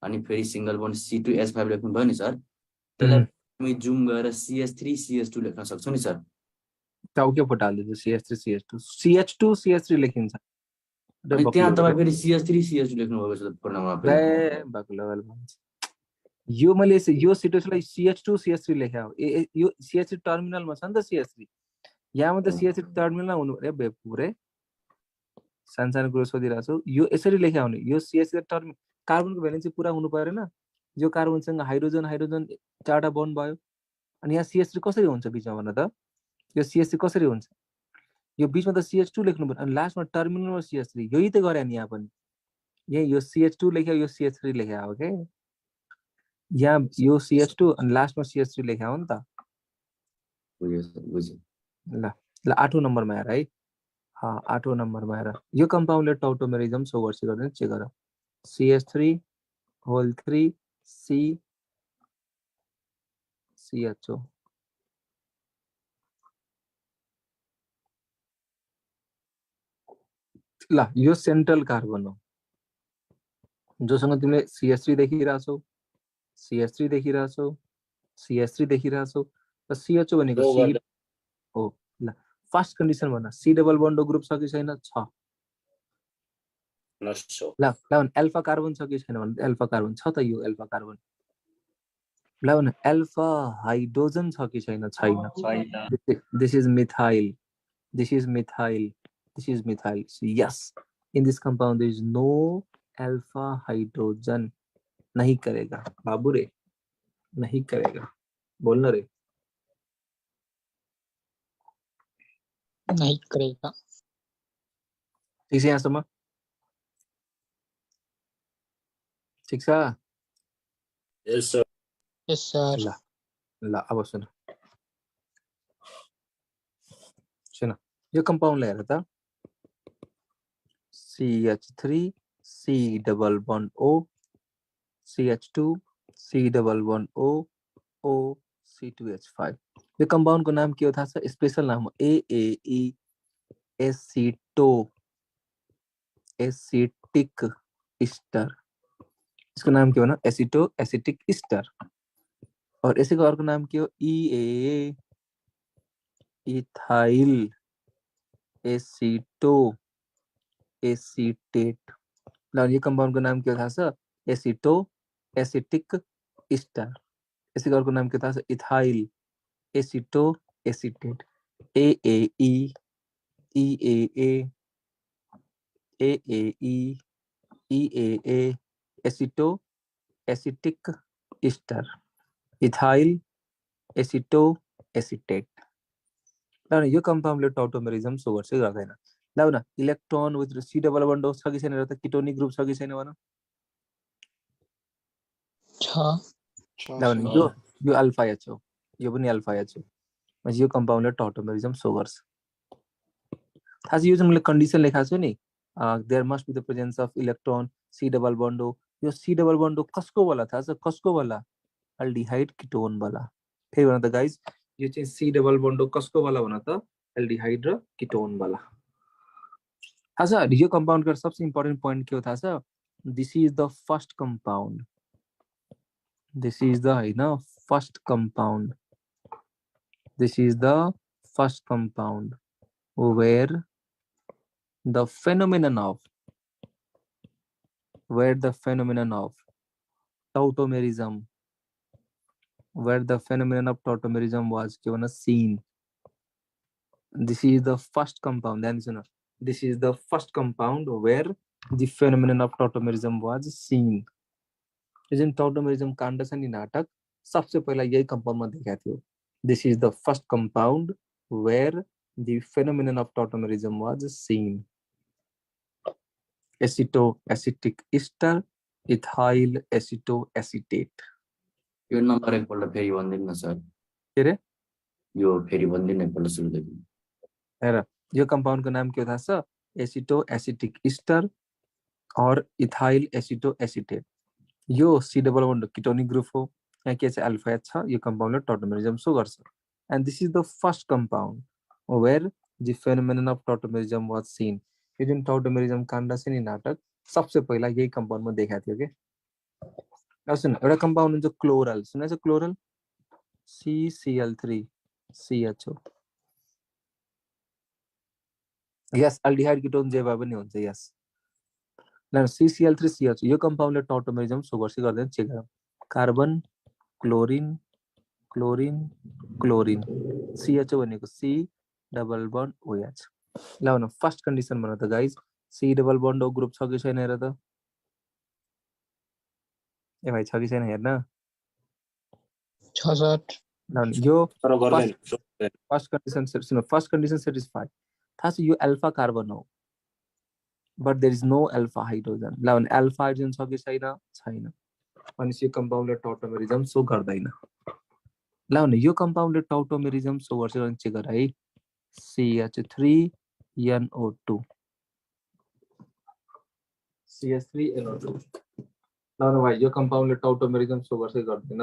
अनि फेरि सिंगल बन्ड C2H5 लेख्नु भयो नि सर त्यसलाई हामी जुम गरेर CH3CH2 लेख्न सक्छौं नि सर
टाउ के फटाल्दै CH2 CH3 लेखिन्छ
अनि त्यहाँ तपाई फेरि CH3CH2 लेख्नु भएको छ फोर्मुलामा
रे बक्लवल भन्छ यो मैले यो सिटुएसनलाई CH2 CH3 लेख्या हो यो CH3 टर्मिनलमा छ नि त CH3 यहाँ त CH3 टर्मिनलमा हुनु रे बेपुरे सानसानो कुरो सोधिरहेको छु यो यसरी लेख्या हुने यो CH3 टर्मिनल कार्बनको भ्यालेन्सी पुरा हुनु पर्दैन यो कार्बनसँग हाइड्रोजन हाइड्रोजन चारवटा बन्ड भयो अनि यहाँ CH3 कसरी हुन्छ बीचमा भन्न त यो CH3 कसरी हुन्छ यो बीचमा त CH2 लेख्नु पर्यो अनि लास्टमा टर्मिनलमा CH3 यही त गरे नि यहाँ पनि यही यो CH2 लेख्या यो CH3 लेख्या हो के यहाँ यो CH2 अनि लास्टमा CH3 लेख्या हो नि त
बुझ्यो
ल ल 8औं नम्बरमा हेर है 8औं नम्बरमा हेर यो कम्पाउन्डले टौटोमेरिजम सो गर्छ गर्दैन चेक गर CH3 होल 3 C CHO ल यो सेन्ट्रल कार्बन हो जोसँग तिमीले CH3 देखिरहेछौ CH3 देखिरहेछौ CH3 देखिरहेछौ र CHO भनेको C हो ल फर्स्ट कन्डिसन भन C डबल बन्ड ग्रुप छ कि छैन छ ल ल अल्फा कार्बन छ कि छैन भने अल्फा कार्बन छ त यो अल्फा कार्बन ल भने अल्फा हाइड्रोजन छ कि छैन छैन this is methyl this is methyl this is methyl so yes in this compound there is no alpha hydrogen नहीं करेगा बाबू रे नहीं करेगा बोलना रे
नहीं करेगा
ठीक है यहाँ सम्म ठीक छ
यस सर
यस सर
ल ल अब सुन सुन यो कम्पाउन्डलाई हेर त CH3 C double bond O CH2 C double bond O O C2H5 यो कम्पाउन्डको नाम के हो थाहा छ स्पेशल नाम हो AAE एसिटिक इस्टर, इसको नाम के हो ना एसिटो एसिटिक इस्टर। और इसी का और का नाम क्या हो EA इथाइल एसिटो एसीटेट। ये कंपाउंड का नाम क्या था सर एसिटो एसिटिक इस्टर। इसी का और का नाम क्या था sir ethyl acetoacetate. AAE EAA AAE EAA acetoacetic ester ethyl acetoacetate. ल यो कम्पाउन्डले टोटोमेरिजम सो गर्छ गर्दैन। ल न electron with C double bond छ कि छैन र त किटोनिक ग्रुप छ कि छैन भन। ल न यो यो अल्फा H हो, यो पनि अल्फा H हो। मतलब यो कम्पाउन्डले टोटोमेरिजम सो गर्छ। थाहा छ यो जुन मैले कन्डिसन लेखाएको छु नि there must be the presence of electron C double bond हो। यो C डबल बन्ड कसको वाला थाहा छ कसको वाला अल्डिहाइड किटोन वाला। फेरि भन त गाइज यो चाहिँ C डबल बन्ड कसको वाला भन त एल्डिहाइड र किटोन वाला। थाहा छ यो कम्पाउन्डको सबसे इम्पोर्टेन्ट पोइन्ट के हो थाहा छ this is the first compound, this is the हैन first compound, this is the first compound where the phenomenon of tautomerism where the phenomenon of tautomerism was given a seen. This is the first compound. This is the first compound where the phenomenon of tautomerism was seen. जुन tautomerism काण्ड छ नि नाटक सबसे पहिला यही कम्पाउन्डमा देखा थियो। This is the first compound where the phenomenon of tautomerism was seen. Acetoacetic ester ethyl acetoacetate।
यो नम्बर एकपल्ट फेरि भनिदिनु न सर।
के रे
यो फेरि भनिदिनु एकपल्ट सुरुदेखि।
हेर यो कम्पाउन्डको नाम के हो थाहा छ एसिटोएसिटिक इस्टर और इथाइल एसिटोएसिटेट। यो C double bond ketonic group हो। यहाँ के चाहिँ अल्फा H छ। यो कम्पाउन्डले टोटोमेरिजम सो गर्छ। And this is the first compound where the phenomenon of tautomerism was seen. यो जुन टोटोमेरिजम काण्ड छ नि नाटक सबसे पहिला यही कम्पाउन्डमा देखा थियो के। अब सुन एउटा कम्पाउन्ड हुन्छ क्लोरल, सुनेछ क्लोरल CCl3 CHO। यस अल्डिहाइड किटोन जे भए पनि हुन्छ यस। CCl3 CHO यो कम्पाउन्डले टोटोमेरिजम सो गर्छ गर्दैन चेक गरौँ। Carbon chlorine chlorine chlorine CHO भनेको C डबल बन्ड OH। ल भन फर्स्ट कन्डिसन भन त guys C double bond O group छ कि छैन हेर त। ए भाइ छ कि छैन हेर्न।
छ सर।
यो फर्स्ट कन्डिसन सुन फर्स्ट कन्डिसन सेटिस्फाई। थाहा छ यो अल्फा कार्बन हो but there is no alpha hydrogen. ल भने अल्फा हाइड्रोजन छ कि छैन छैन भनेपछि यो कम्पाउन्डले टोटोमेरिजम सो गर्दैन। ल भने यो कम्पाउन्डले टोटोमेरिजम सो गर्छ भने चेक गर है CH3NO2 CH3NO2। ल भने भाइ यो कम्पाउन्डले टोटोमेरिजम सो गर्छ गर्दैन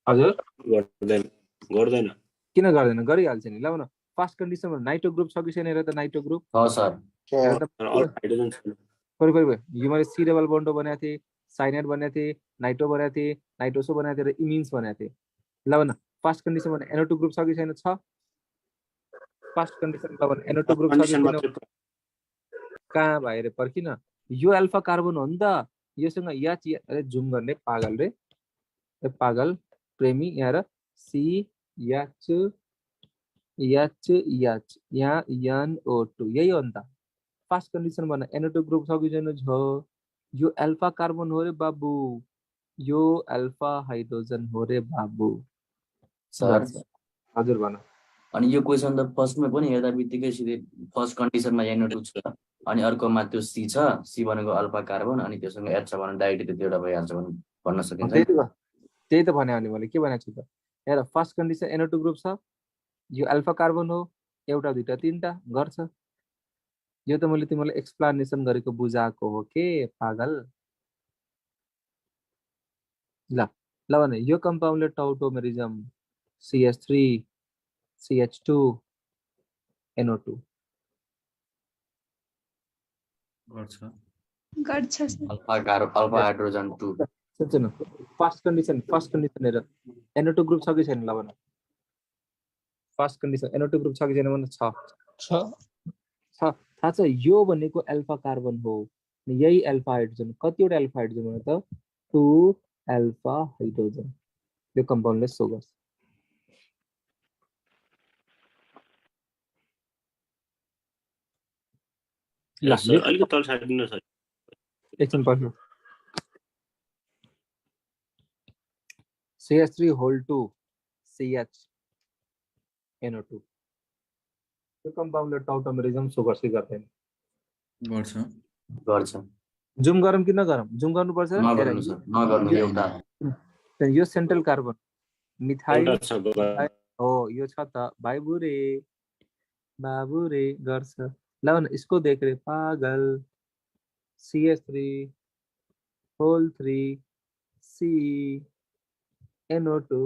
हजुर
गर्दैन
किन गर्दैन गरिहाल्छ नि। ल भन फर्स्ट कन्डिसनमा नाइट्रो ग्रुप छ कि छैन हेर त नाइट्रो ग्रुप
हो सर।
हेर त
हाइड्रोजन छैन।
यो मैले C डबल बन्डो बनाएको थिएँ, साइनाइड बनाएको थिएँ, नाइट्रो बनाएको थिएँ, नाइट्रोसो बनाएको थिएँ र इमिन्स बनाएको थिएँ। ल भन फर्स्ट कन्डिसनमा NO2 ग्रुप छ कि छैन छ। फर्स्ट कन्डिसन ल भन NO2 ग्रुप छ कि छैन कहाँ भएर पर्खिन यो अल्फा कार्बन हो नि त योसँग याच अरे जुम गर्ने पागल रे पागल प्रेमी यहाँ C याच याच याच यहाँ NO2 यही हो नि त। फर्स्ट कन्डिसन भन NO2 ग्रुप छ कि छैन छ। यो अल्फा कार्बन हो रे बाबु, यो अल्फा हाइड्रोजन हो रे बाबु।
सर
हजुर भन।
अनि यो क्वेसन त फर्स्टमै पनि हेर्दा बित्तिकै सिधै फर्स्ट कन्डिसनमा NO2 छ अनि अर्कोमा त्यो C छ, C भनेको अल्फा कार्बन अनि त्योसँग H छ भने डाइरेक्टली त्यो एउटा भइहाल्छ भन्न सकिन्छ।
त्यही त भने अनि मैले के भनेको छु त हेर फर्स्ट कन्डिसन NO2 ग्रुप छ, यो अल्फा कार्बन हो, एउटा दुईटा तीनटा गर्छ। यो त मैले तिमीलाई एक्सप्लेनेसन गरेको बुझाएको हो के पागल। ल ल भने यो कम्पाउन्डले टोटोमेरिजम CH3 CH2 NO2
गर्छ
गर्छ सर
अल्फा हाइड्रोजन 2
सुन फर्स्ट कन्डिसन हेर NO2 ग्रुप छ कि छैन ल भन फर्स्ट कन्डिसन NO2 ग्रुप छ कि छैन भन छ थाहा छ यो भनेको अल्फा कार्बन हो यही अल्फा हाइड्रोजन कतिवटा अल्फा हाइड्रोजन भने त 2 अल्फा हाइड्रोजन यो कम्पाउन्डले सो गर्छ ल
सर अलिकति तल सार्दिनु सर
एकछिन पर्छ CH3 whole 2 CH NO2 यो कम्पाउन्डले टाउटोमेरिजम सो गर्छ गर्दैन
गर्छ
जुम गरम कि नगरम जुम गर्नुपर्छ
नगर्नु सर नगर्नु एउटा
यो सेन्ट्रल कार्बन मिथाइल
एउटा छ
हो यो छ त भाइ बुरे बाबु रे गर्छ ल न यसको देख रे पागल CH3 whole 3 C NO2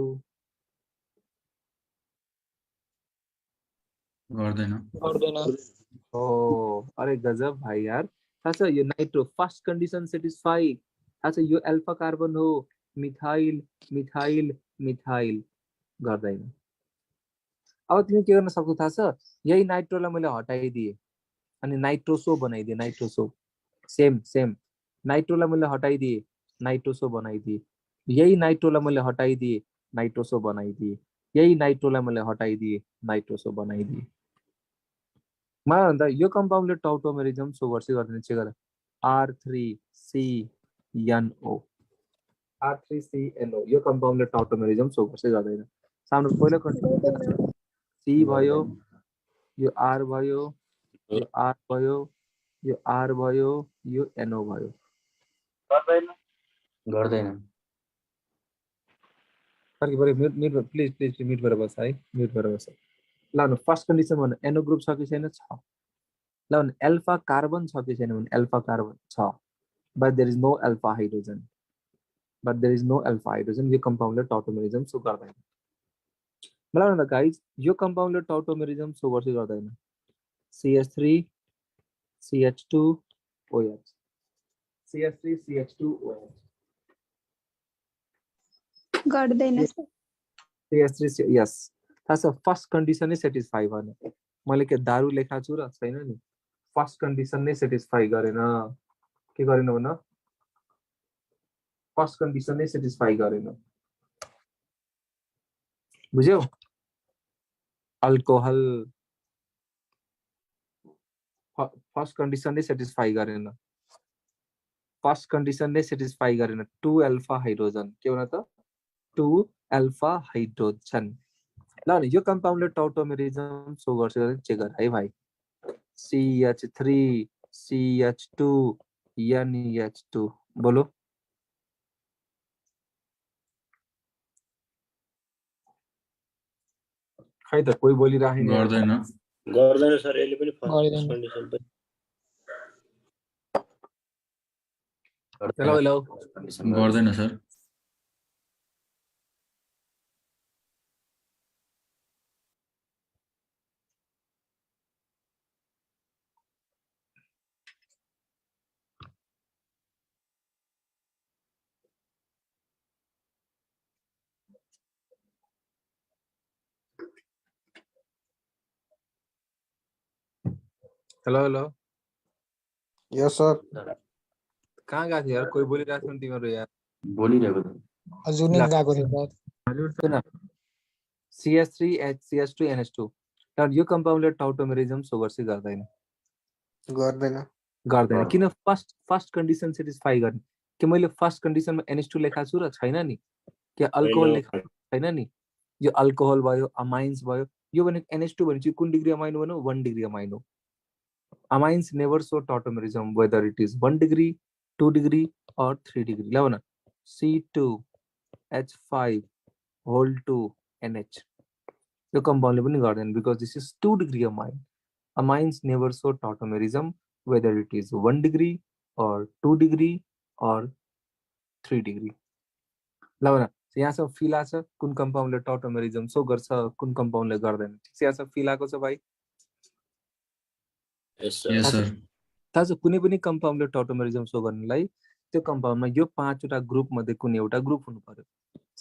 गर्दैन
हो अरे गजब भाइ यार थाहा छ यो नाइट्रो फर्स्ट कन्डिसन सेटिस्फाई थाहा छ यो अल्फा कार्बन हो मिथाइल मिथाइल मिथाइल गर्दैन अब तिमी के गर्न सक्छौ थाहा छ यही नाइट्रोलाई मैले हटाइदिए अनि नाइट्रोसो बनाइदिए नाइट्रोसो सेम नाइट्रोलाई मैले हटाइदिए नाइट्रोसो बनाइदिए यही नाइट्रोलाई मैले हटाइदिए नाइट्रोसो बनाइदिए यही नाइट्रोलाई मैले हटाइदिए नाइट्रोसो बनाइदिए मलाई भन्दा यो कम्पाउन्डले टाउटोमेरिजम सो गर्छ गर्दैन चेक गर R3CNO R3CNO यो कम्पाउन्डले टाउटोमेरिजम सो गर्छ गर्दैन साउन्ड पहिलो कन्डिसन C भयो यो R भयो यो R भयो यो R भयो यो NO भयो
गर्दैन
म्युट प्लिज म्युट गरेर बस है म्युट गरेर बस ल न फर्स्ट कन्डिसन भन्नु NO ग्रुप छ कि छैन छ ल न अल्फा कार्बन छ कि छैन भने अल्फा कार्बन छ but there is no alpha hydrogen यो कम्पाउन्डले टाउटोमेरिजम सो गर्दैन मलाई भन्दा गाइज यो कम्पाउन्डले टाउटोमेरिजम सो गर्छ गर्दैन CH3 CH2 OH CH3 CH2 OH
गर्दैन सर
CH3 यस थाहा छ फर्स्ट कन्डिसन नै सेटिस्फाई भएन मैले के दारू लेखाएको छु र छैन नि फर्स्ट कन्डिसन नै सेटिस्फाई गरेन के गरेन भन फर्स्ट कन्डिसन नै सेटिस्फाई गरेन बुझ्यौ अल्कोहल फर्स्ट कन्डिसन नै सेटिस्फाई गरेन फर्स्ट कन्डिसन नै सेटिस्फाई गरेन 2 अल्फा हाइड्रोजन के भन त 2 अल्फा हाइड्रोजन ल न यो कम्पाउन्डले टाउटोमेरिजम सो गर्छ चेक गर है भाइ CH3 CH2 NH2 बोलो खै त कोही बोलिराखेन
गर्दैन सर यसले पनि
गर्दैन।
फर्स्ट कन्डिसन पनि
हेलो
गर्दैन सर
हेलो
यस सर
कहाँ गएको थियो यार कोही बोलिरहेको थियो नि तिमीहरू यार
बोलिरहेको त
जुनिक गएको थियो सर
CH3 CH2 NH2 यो कम्पाउन्डले टाउटोमेरिजम सो गर्छ गर्दैन
गर्दैन
किन फर्स्ट कन्डिसन सेटिस्फाई गर्ने कि मैले फर्स्ट कन्डिसनमा NH2 लेखाएको छु र छैन नि कि अल्कोहल लेखाएको छैन नि यो अल्कोहल भयो अमाइन्स भयो यो भनेको NH2 भनेपछि कुन डिग्री अमाइन भन्नु 1 डिग्री अमाइन हो amines never show tautomerism whether it is 1 degree 2 degree or 3 degree ल भन C2H5 whole 2 NH यो कम्पाउन्डले पनि गर्दैन because this is 2 degree amine amines never show tautomerism whether it is 1 degree or 2 degree or 3 degree ल भन यहाँसम्म feel आछ कुन कम्पाउन्डले टोटोमेरिजम सो गर्छ कुन कम्पाउन्डले गर्दैन ठिक छ यहाँसम्म फिल आएको छ भाइ
यस सर
Yes, sir.
थाहा छ कुनै पनि कम्पाउन्डले टोटोमेरिजम सो गर्नलाई त्यो कम्पाउन्डमा यो 5 वटा ग्रुप मध्ये कुनै एउटा ग्रुप हुनु पर्यो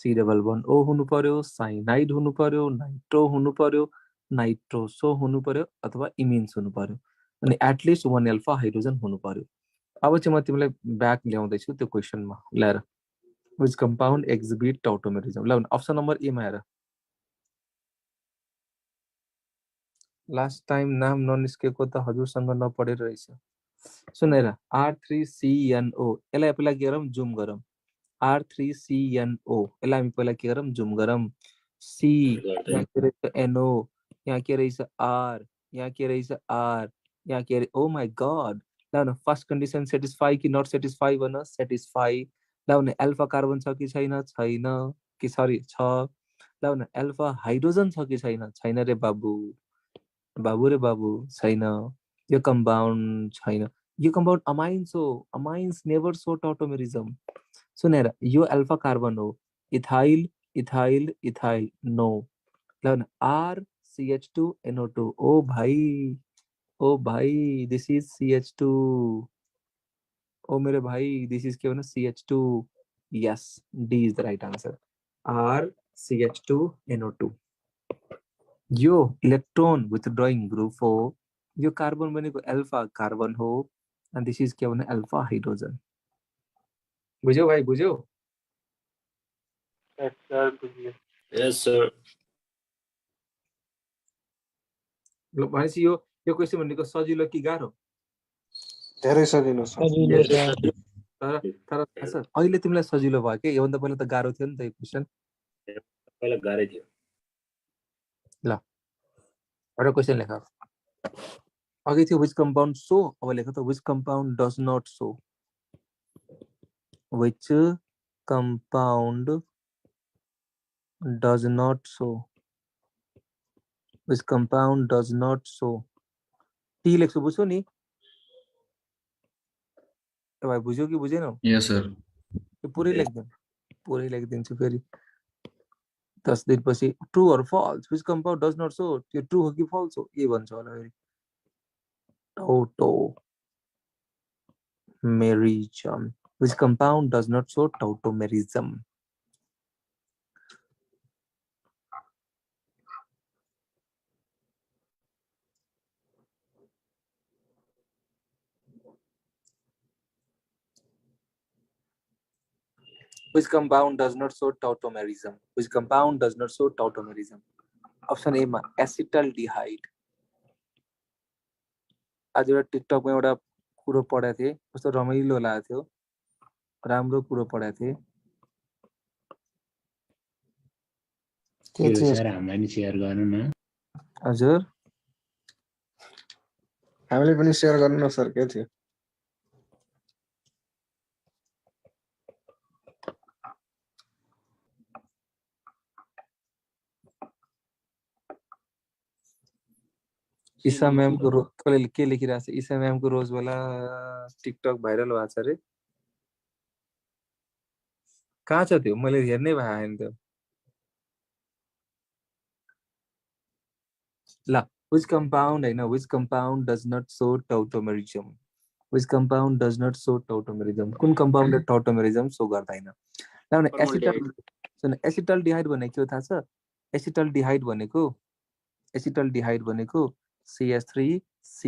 C डबल बन्ड O हुनु पर्यो साइनाइड हुनु पर्यो नाइट्रो हुनु पर्यो नाइट्रोसो हुनु पर्यो अथवा इमिन्स हुनु पर्यो अनि एटलिस्ट 1 अल्फा हाइड्रोजन हुनु पर्यो अब चाहिँ म तिमीलाई ब्याक ल्याउँदैछु त्यो क्वेशनमा ल्याएर which compound exhibit tautomerism ल अप्सन नम्बर ए मा हेर लास्ट टाइम नाम ननिस्केको त हजुरसँग नपढेर रहेछ सुनेर R3CNO यसलाई पहिला के गरौँ जुम गरौँ R3CNO यसलाई हामी पहिला के गरौँ जुम गरौँ C यहाँ के रहेछ NO यहाँ के रहेछ R यहाँ के रहेछ R यहाँ के ओ माय गॉड ल न फर्स्ट कन्डिसन सेटिस्फाई कि नट सेटिस्फाई भन सेटिस्फाई ल न अल्फा कार्बन छ कि छैन छैन कि सरी छ ल न अल्फा हाइड्रोजन छ कि छैन छैन रे बाबु बाबु रे बाबु छैन यो कम्पाउन्ड छैन यो कम्पाउन्ड अमाइन्स हो अमाइन्स नेभर सो टोटोमेरिजम सुनेर यो अल्फा कार्बन हो इथाइल इथाइल इथाइल नो ल न RCH2NO2 ओ भाई दिस इज CH2 ओ मेरे भाई दिस इज क्या CH2 yes D is the right answer RCH2NO2 यो इलेक्ट्रोन विथड्रॉइंग ग्रुप हो यो कार्बन बनेको अल्फा कार्बन हो and this is क्या अल्फा हाइड्रोजन बुझ्यौ भाइ बुझ्यौ
यस सर
ल भनेपछि यो क्वेशन भनेको सजिलो कि गाह्रो
धेरै सजिलो छ
सजिलो छ।
तर थाहा छ अहिले तिमीलाई सजिलो भयो के योभन्दा पहिला त गाह्रो थियो नि त यो क्वेशन
पहिला गाह्रै थियो
ल एउटा क्वेशन लेख अघि थियो which compound so अब लेख त which compound does not so which compound does not so which compound does not so T लेख्छु बुझ्यौ नि ए भाइ बुझ्यौ कि बुझेनौ
Yes, sir.
यो पुरै लेखिदिन्छु फेरि 10 दिनपछि true or false which compound does not so त्यो ट्रू हो कि फल्स हो के भन्छ होला फेरि tautomerism which compound does not show tautomerism which compound does not show tautomerism which compound does not show tautomerism option A मा acetaldehyde आज एउटा टिकटकमा एउटा कुरो पढाएको थिएँ कस्तो रमाइलो लागेको थियो राम्रो कुरो पढाएको थिएँ
के थियो
सर हामीलाई नि सेयर गर्नु न
हजुर
हामीले पनि शेयर गर्नु न सर के थियो
ईसा मैम को कसले के लेखिरहेको छ ईसा मैम को रोज वाला टिकटक भाइरल भएको छ रे कहाँ छ त्यो मैले हेर्नै भएन त्यो ल which compound हैन which compound does not show tautomerism which compound does not show tautomerism कुन compound ले tautomerism show गर्दैन ल भने एसिटल्डिहाइड भनेको के हो थाहा छ एसिटल्डिहाइड भनेको CH3C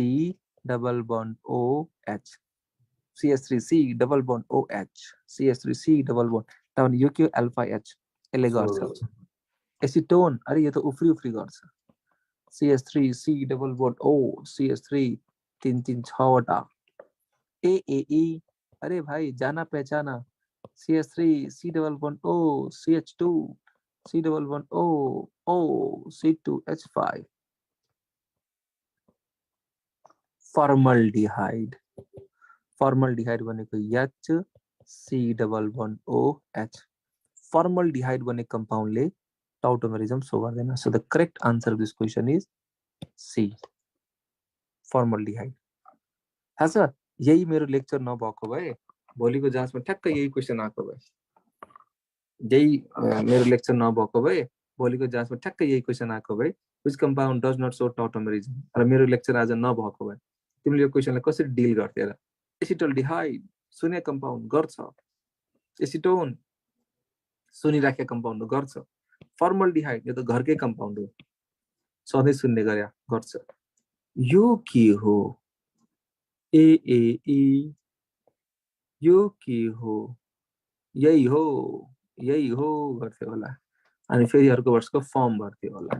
double bond OH CH3C double bond OH CH3C double bond तामाने यो के अल्फा H यसले गर्छ एसिटोन अरे यो त उफ्री गर्छ CH3C double bond O CH3 3 6 वटा AAE अरे भाई जाना पहचाना CH3C double bond O CH2 C double bond O O C2H5 फर्मल्डिहाइड भनेको H C double bond OH फर्मल्डिहाइड भन्ने कम्पाउन्डले टौटोमेरिजम सो गर्दैन so the correct answer of this question is C फर्मल्डिहाइड थाहा छ यही मेरो लेक्चर नभएको भए भोलिको जाँचमा ठ्याक्क यही क्वेशन आएको भए यही मेरो लेक्चर नभएको भए भोलिको जाँचमा ठ्याक्कै यही क्वेसन आएको भए which compound does not show tautomerism र मेरो लेक्चर आज नभएको भए तिमीले यो क्वेसनलाई कसरी डिल गर्थ्यौ र एसिटल्डिहाइड शून्य कम्पाउन्ड गर्छ एसिटोन सुनिराखेको कम्पाउन्ड गर्छ फर्मल्डिहाइड यो त घरकै कम्पाउन्ड हो सधैँ सुन्ने गरे गर्छ यो के हो एएई यो के हो यही हो गर्थ्यो होला अनि फेरि अर्को वर्षको फर्म गर्थ्यो होला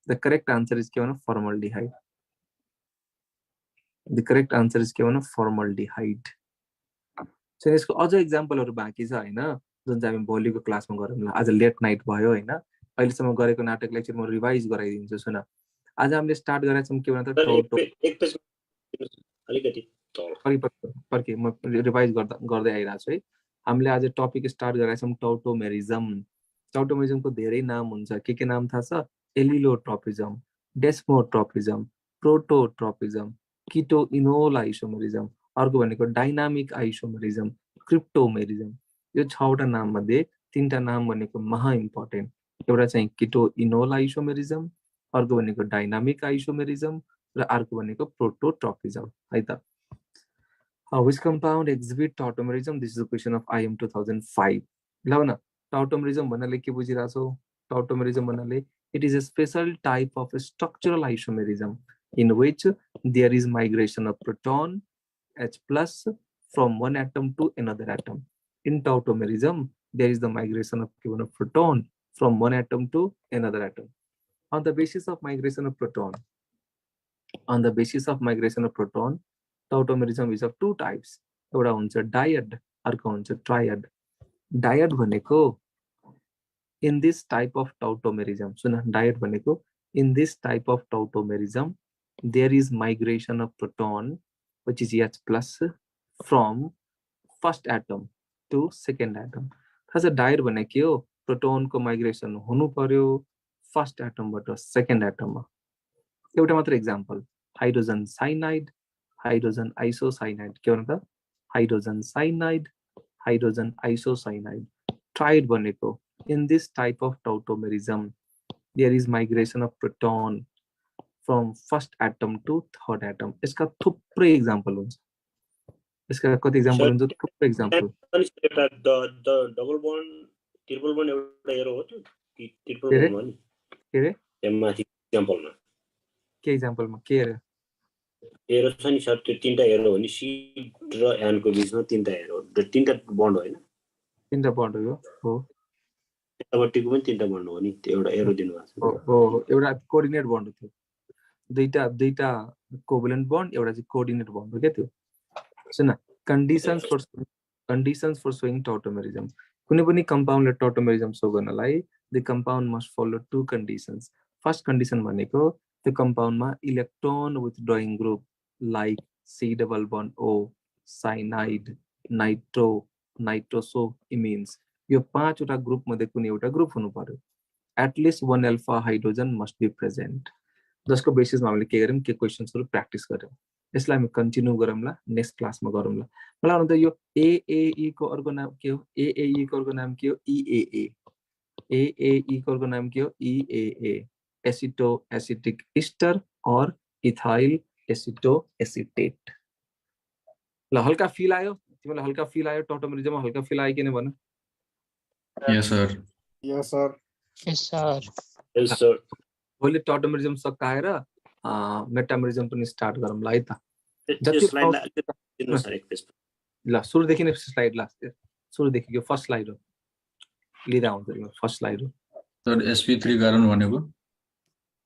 द करेक्ट आन्सर इज के भन फर्मल्डिहाइड द करेक्ट आन्सर इज के भन फर्मल्डिहाइड सो यसको अझ इक्जाम्पलहरु बाँकी छ हैन जुन चाहिँ हामी भोलिको क्लासमा गरौँला आज लेट नाइट भयो हैन अहिलेसम्म गरेको नाटक लेक्चर म रिभाइज गराइदिन्छु सुन आज हामीले स्टार्ट गरेका छौं के भन त टौटो
एक पेज अलिकति
पर्के म रिभाइज गर्दै आइरहेको छु है हामीले आज टपिक स्टार्ट गरेका छौं टाउटोमेरिजमको धेरै नाम हुन्छ के नाम थाहा छ एलिलोट्रोपिजम डेस्मोट्रोपिजम प्रोटोट्रोपिजम कीटोइनोल आइसोमेरिजम अर्को भनेको डाइनामिक आइसोमेरिजम क्रिप्टोमेरिजम यो 6 वटा नाम मध्ये 3 टा नाम भनेको महा इम्पोर्टेन्ट एउटा चाहिँ कीटोइनोल आइसोमेरिजम अर्को भनेको डाइनामिक आइसोमेरिजम र अर्को भनेको प्रोटोट्रोपिजम है त which compound exhibit tautomerism this is a question of IM 2005 ल न tautomerism भन्नाले के बुझिराछौ tautomerism भन्नाले it is a special type of structural isomerism in which there is migration of proton H plus from one atom to another atom in tautomerism there is the migration of given a proton from one atom to another atom on the basis of migration of proton tautomerism is of two types एउटा हुन्छ dyad अर्को हुन्छ triad dyad भनेको in this type of tautomerism सुन dyad भनेको in this type of tautomerism there is migration of proton which is H plus from first atom to second atom थाहा छ died भनेको के हो प्रोटोन को माइग्रेसन हुनु पर्यो फर्स्ट एटम बाट सेकेन्ड एटम मा एउटा मात्र example hydrogen cyanide hydrogen isocyanide के भन्छ hydrogen cyanide hydrogen isocyanide tried भनेको in this type of tautomerism there is migration of proton from first atom to third atom यसका थुप्रै एक्जाम्पल हुन्छ यसका कति एक्जाम्पल हुन्छ थुप्रै example
the double bond triple bond एउटा एरो हो त्यो ट्रिपल बन्ड हो नि
के रे
एमाथि एक्जाम्पलमा
के एक्जाम्पलमा के रे
एरो छ नि सर त्यो तीनटा एरो हो नि सी र एन को बीचमा तीनटा एरो तीनटा बन्ड हैन
तीनटा बन्ड हो
यतापट्टिको पनि तीनटा बन्ड हो नि त्यो एउटा एरो दिनुभएको छ
हो एउटा कोअर्डिनेट बन्ड थियो दुईटा कोभलेन्ट बन्ड एउटा चाहिँ कोअर्डिनेट बन्ड हो के त्यो सुन conditions for showing tautomerism कुनै पनि कम्पाउन्डले tautomerism शो गर्नलाई the compound must follow two conditions first condition भनेको त्यो कम्पाउन्डमा electron withdrawing group like C double bond O cyanide nitro nitrosoimines यो 5 वटा ग्रुप मध्ये कुनै एउटा ग्रुप हुनु पर्यो at least one alpha hydrogen must be present जसको बेसिसमा हामीले के गर्यौं के क्वेशन्सहरु प्र्याक्टिस गर्यौं यसलाई हामी कन्टिन्यू गरौँला नेक्स्ट क्लासमा गरौँला मलाई भन्दा यो एएई को अर्को नाम के हो एएई को अर्को नाम के हो इएए एएई को अर्को नाम के हो इएए एसिटो एसिटिक इस्टर और इथाइल एसिटो एसिटेट ल हल्का फिल आयो तिमीलाई हल्का फिल आयो टोटोमेरिजममा हल्का फिल आयो किन भन
Yes, sir.
Yes, sir.
Yes, sir.
यस सर
भोलि टोटोमेरिजम सकाएर मेटामेरिजम पनि स्टार्ट गरौँला है त
त्यो स्लाइडलाई दिनु सर एक पेज
ल सुरुदेखि नै स्लाइड लास्ट सुरुदेखि यो फर्स्ट स्लाइड हो लिँदा हुन्छ यो फर्स्ट स्लाइड हो
Sir, sp3 कार्बन भनेको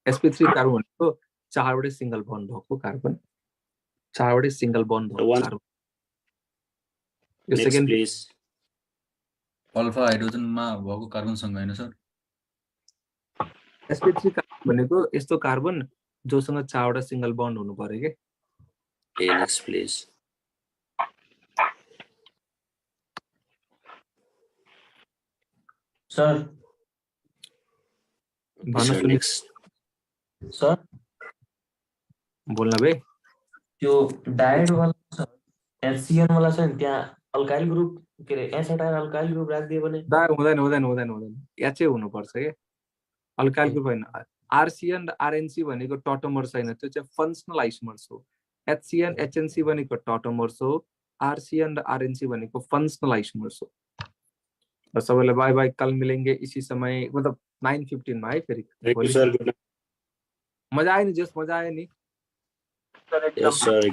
sp3 कार्बन भनेको 4 वटै सिंगल बन्ड भएको कार्बन 4 वटै सिंगल बन्ड भएको कार्बन यो सेकेन्ड
प्लिज
अल्फा हाइड्रोजनमा भएको कार्बन सँग हैन सर
sp3 कार्बन भनेको यस्तो कार्बन जोसँग 4 वटा सिंगल बन्ड हुनु पर्यो के
नेक्स्ट प्लिज
सर
भन्न सुनि
सर
बोल्न बे
त्यो डायड वाला छ एचसीएन वाला छ नि त्यहाँ अल्काइल ग्रुप के अरे एसिटाइल अल्काइल ग्रुप राखिदियो भने
हुँदैन एचै हुनुपर्छ के अल्काइल ग्रुप हैन आरसीएन र आरएनसी भनेको टटोमर्स हैन त्यो चाहिँ फङ्सनल आइसोमर्स हो एचसीएन एचएनसी भनेको टटोमर्स हो आरसीएन र आरएनसी भनेको फङ्सनल आइसोमर्स हो र सबैलाई बाई बाई कल मिलेंगे इसी समय मतलब 9:15 मा है फेरि
थ्याङ्क यू सर
मजा आयो नि जस मजा आयो नि
यस सर